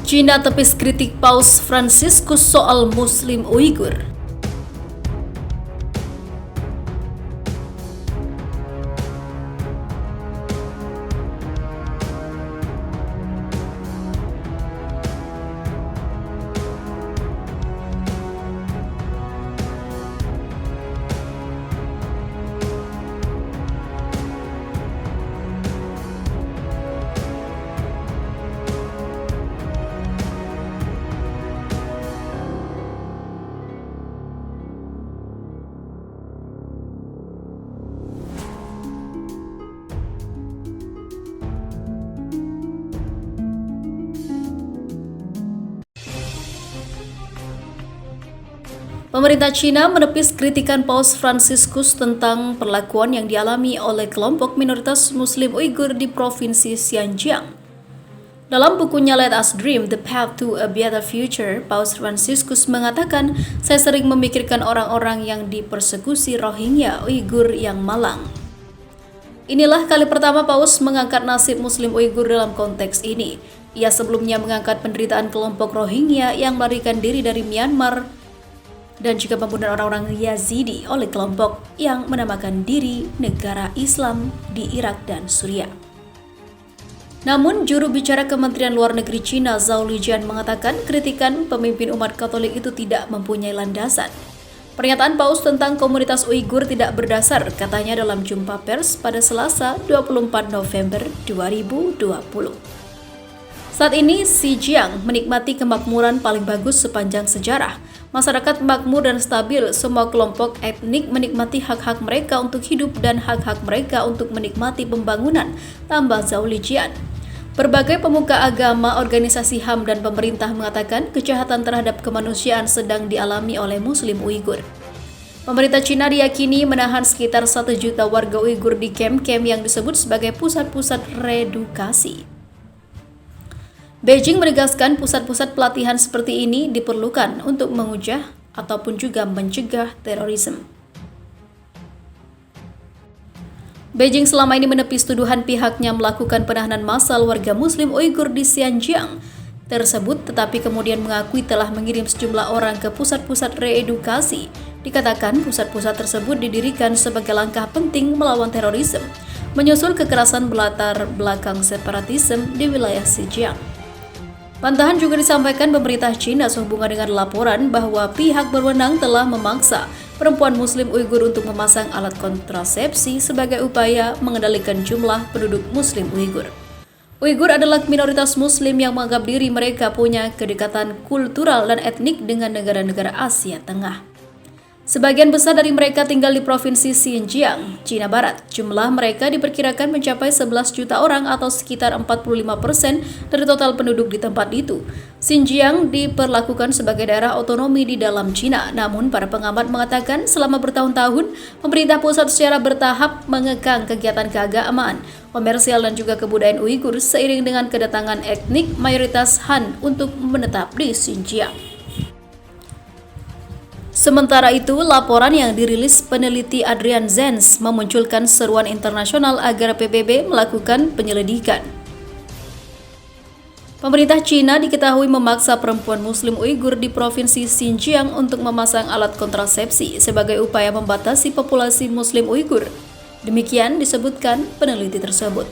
Cina tepis kritik Paus Fransiskus soal Muslim Uighur. Pemerintah Cina menepis kritikan Paus Fransiskus tentang perlakuan yang dialami oleh kelompok minoritas Muslim Uighur di Provinsi Xinjiang. Dalam bukunya Let Us Dream, The Path to a Better Future, Paus Fransiskus mengatakan, "Saya sering memikirkan orang-orang yang dipersekusi Rohingya Uighur yang malang." Inilah kali pertama Paus mengangkat nasib Muslim Uighur dalam konteks ini. Ia sebelumnya mengangkat penderitaan kelompok Rohingya yang melarikan diri dari Myanmar dan juga pembunuhan orang-orang Yazidi oleh kelompok yang menamakan diri negara Islam di Irak dan Suriah. Namun, juru bicara Kementerian Luar Negeri Cina Zhao Lijian mengatakan kritikan pemimpin umat Katolik itu tidak mempunyai landasan. Pernyataan Paus tentang komunitas Uighur tidak berdasar, katanya dalam jumpa pers pada Selasa 24 November 2020. Saat ini, Xinjiang menikmati kemakmuran paling bagus sepanjang sejarah. Masyarakat makmur dan stabil, semua kelompok etnik menikmati hak-hak mereka untuk hidup dan hak-hak mereka untuk menikmati pembangunan, tambah Zhao Lijian. Berbagai pemuka agama, organisasi HAM dan pemerintah mengatakan kejahatan terhadap kemanusiaan sedang dialami oleh Muslim Uighur. Pemerintah Cina diyakini menahan sekitar 1 juta warga Uighur di kamp-kamp yang disebut sebagai pusat-pusat reedukasi. Beijing menegaskan pusat-pusat pelatihan seperti ini diperlukan untuk mengujah ataupun juga mencegah terorisme. Beijing selama ini menepis tuduhan pihaknya melakukan penahanan massal warga Muslim Uighur di Xinjiang tersebut, tetapi kemudian mengakui telah mengirim sejumlah orang ke pusat-pusat reedukasi. Dikatakan pusat-pusat tersebut didirikan sebagai langkah penting melawan terorisme, menyusul kekerasan berlatar belakang separatisme di wilayah Xinjiang. Bantahan juga disampaikan pemerintah Cina sehubungan dengan laporan bahwa pihak berwenang telah memaksa perempuan Muslim Uighur untuk memasang alat kontrasepsi sebagai upaya mengendalikan jumlah penduduk Muslim Uighur. Uighur adalah minoritas Muslim yang menganggap diri mereka punya kedekatan kultural dan etnik dengan negara-negara Asia Tengah. Sebagian besar dari mereka tinggal di Provinsi Xinjiang, Cina Barat. Jumlah mereka diperkirakan mencapai 11 juta orang atau sekitar 45% dari total penduduk di tempat itu. Xinjiang diperlakukan sebagai daerah otonomi di dalam Cina. Namun, para pengamat mengatakan selama bertahun-tahun, pemerintah pusat secara bertahap mengekang kegiatan keagamaan, komersial dan juga kebudayaan Uighur seiring dengan kedatangan etnik mayoritas Han untuk menetap di Xinjiang. Sementara itu, laporan yang dirilis peneliti Adrian Zenz memunculkan seruan internasional agar PBB melakukan penyelidikan. Pemerintah Cina diketahui memaksa perempuan Muslim Uighur di Provinsi Xinjiang untuk memasang alat kontrasepsi sebagai upaya membatasi populasi Muslim Uighur. Demikian disebutkan peneliti tersebut.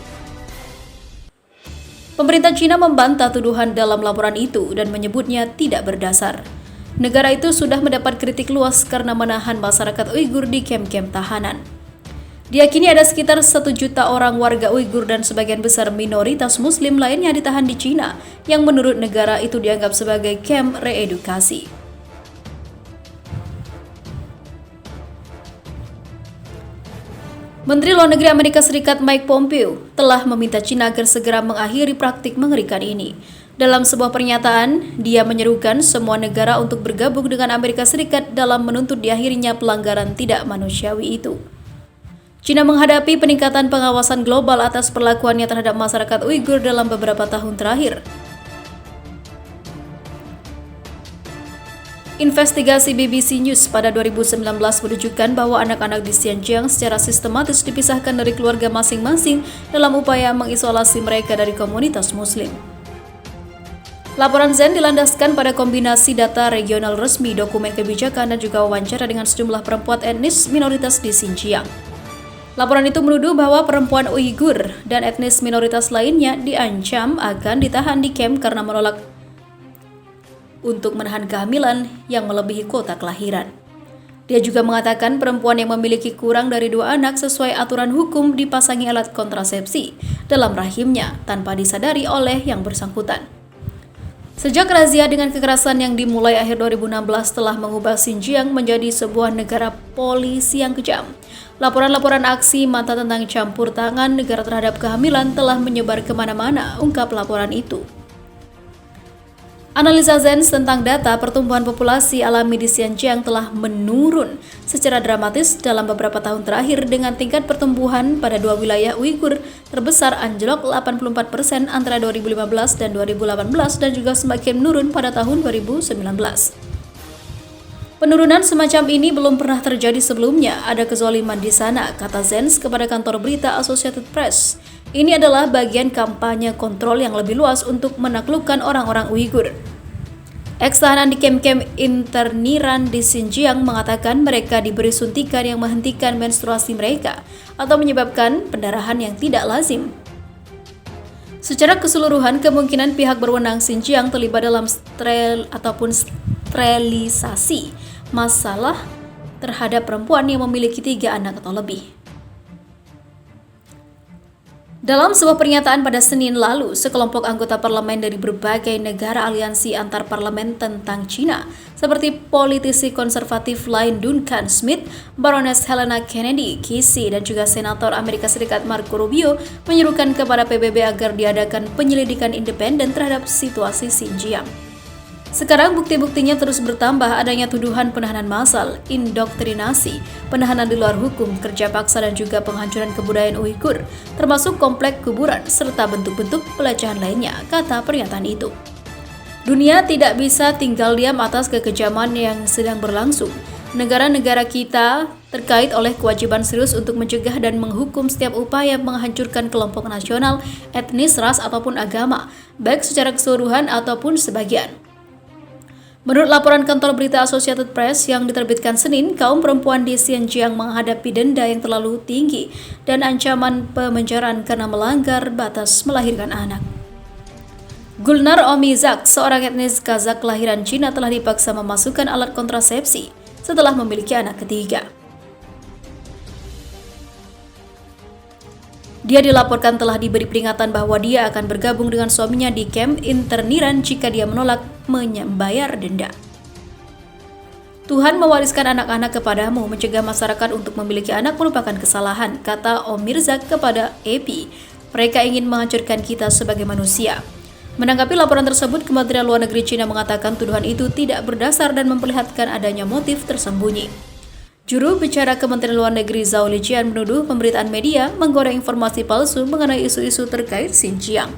Pemerintah Cina membantah tuduhan dalam laporan itu dan menyebutnya tidak berdasar. Negara itu sudah mendapat kritik luas karena menahan masyarakat Uighur di kamp-kamp tahanan. Diyakini ada sekitar 1 juta orang warga Uighur dan sebagian besar minoritas Muslim lainnya ditahan di Cina, yang menurut negara itu dianggap sebagai kamp reedukasi. Menteri Luar Negeri Amerika Serikat Mike Pompeo telah meminta Cina agar segera mengakhiri praktik mengerikan ini. Dalam sebuah pernyataan, dia menyerukan semua negara untuk bergabung dengan Amerika Serikat dalam menuntut diakhirinya pelanggaran tidak manusiawi itu. Cina menghadapi peningkatan pengawasan global atas perlakuannya terhadap masyarakat Uighur dalam beberapa tahun terakhir. Investigasi BBC News pada 2019 menunjukkan bahwa anak-anak di Xinjiang secara sistematis dipisahkan dari keluarga masing-masing dalam upaya mengisolasi mereka dari komunitas Muslim. Laporan Zen dilandaskan pada kombinasi data regional resmi, dokumen kebijakan, dan juga wawancara dengan sejumlah perempuan etnis minoritas di Xinjiang. Laporan itu menuduh bahwa perempuan Uighur dan etnis minoritas lainnya diancam akan ditahan di kamp karena menolak untuk menahan kehamilan yang melebihi kuota kelahiran. Dia juga mengatakan perempuan yang memiliki kurang dari 2 anak sesuai aturan hukum dipasangi alat kontrasepsi dalam rahimnya tanpa disadari oleh yang bersangkutan. Sejak razia dengan kekerasan yang dimulai akhir 2016 telah mengubah Xinjiang menjadi sebuah negara polisi yang kejam. Laporan-laporan aksi mata tentang campur tangan negara terhadap kehamilan telah menyebar kemana-mana, ungkap laporan itu. Analisa Zen tentang data pertumbuhan populasi alami di Xinjiang telah menurun secara dramatis dalam beberapa tahun terakhir dengan tingkat pertumbuhan pada 2 wilayah Uighur terbesar anjlok 84% antara 2015 dan 2018 dan juga semakin menurun pada tahun 2019. Penurunan semacam ini belum pernah terjadi sebelumnya, ada kezaliman di sana, kata Zenz kepada kantor berita Associated Press. Ini adalah bagian kampanye kontrol yang lebih luas untuk menaklukkan orang-orang Uighur. Ex-tahanan di kamp-kamp interniran di Xinjiang mengatakan mereka diberi suntikan yang menghentikan menstruasi mereka atau menyebabkan pendarahan yang tidak lazim. Secara keseluruhan, kemungkinan pihak berwenang Xinjiang terlibat dalam sterilisasi masalah terhadap perempuan yang memiliki 3 anak atau lebih. Dalam sebuah pernyataan pada Senin lalu, sekelompok anggota parlemen dari berbagai negara aliansi antar parlemen tentang China, seperti politisi konservatif lain Duncan Smith, Baroness Helena Kennedy, Casey, dan juga Senator Amerika Serikat Marco Rubio, menyerukan kepada PBB agar diadakan penyelidikan independen terhadap situasi Xinjiang. Sekarang bukti-buktinya terus bertambah, adanya tuduhan penahanan massal, indoktrinasi, penahanan di luar hukum, kerja paksa, dan juga penghancuran kebudayaan Uighur, termasuk komplek kuburan, serta bentuk-bentuk pelecehan lainnya, kata pernyataan itu. Dunia tidak bisa tinggal diam atas kekejaman yang sedang berlangsung. Negara-negara kita terkait oleh kewajiban serius untuk mencegah dan menghukum setiap upaya menghancurkan kelompok nasional, etnis, ras, ataupun agama, baik secara keseluruhan ataupun sebagian. Menurut laporan kantor berita Associated Press yang diterbitkan Senin, kaum perempuan di Xinjiang menghadapi denda yang terlalu tinggi dan ancaman pemenjaraan karena melanggar batas melahirkan anak. Gulnar Omizak, seorang etnis Kazakh kelahiran Cina, telah dipaksa memasukkan alat kontrasepsi setelah memiliki anak ketiga. Dia dilaporkan telah diberi peringatan bahwa dia akan bergabung dengan suaminya di kamp interniran jika dia menolak membayar denda. Tuhan mewariskan anak-anak kepadamu, mencegah masyarakat untuk memiliki anak merupakan kesalahan, kata Omirzak kepada AP. Mereka ingin menghancurkan kita sebagai manusia. Menanggapi laporan tersebut, Kementerian Luar Negeri Cina mengatakan tuduhan itu tidak berdasar dan memperlihatkan adanya motif tersembunyi. Juru bicara Kementerian Luar Negeri Zhao Lijian menuduh pemberitaan media menggoreng informasi palsu mengenai isu-isu terkait Xinjiang.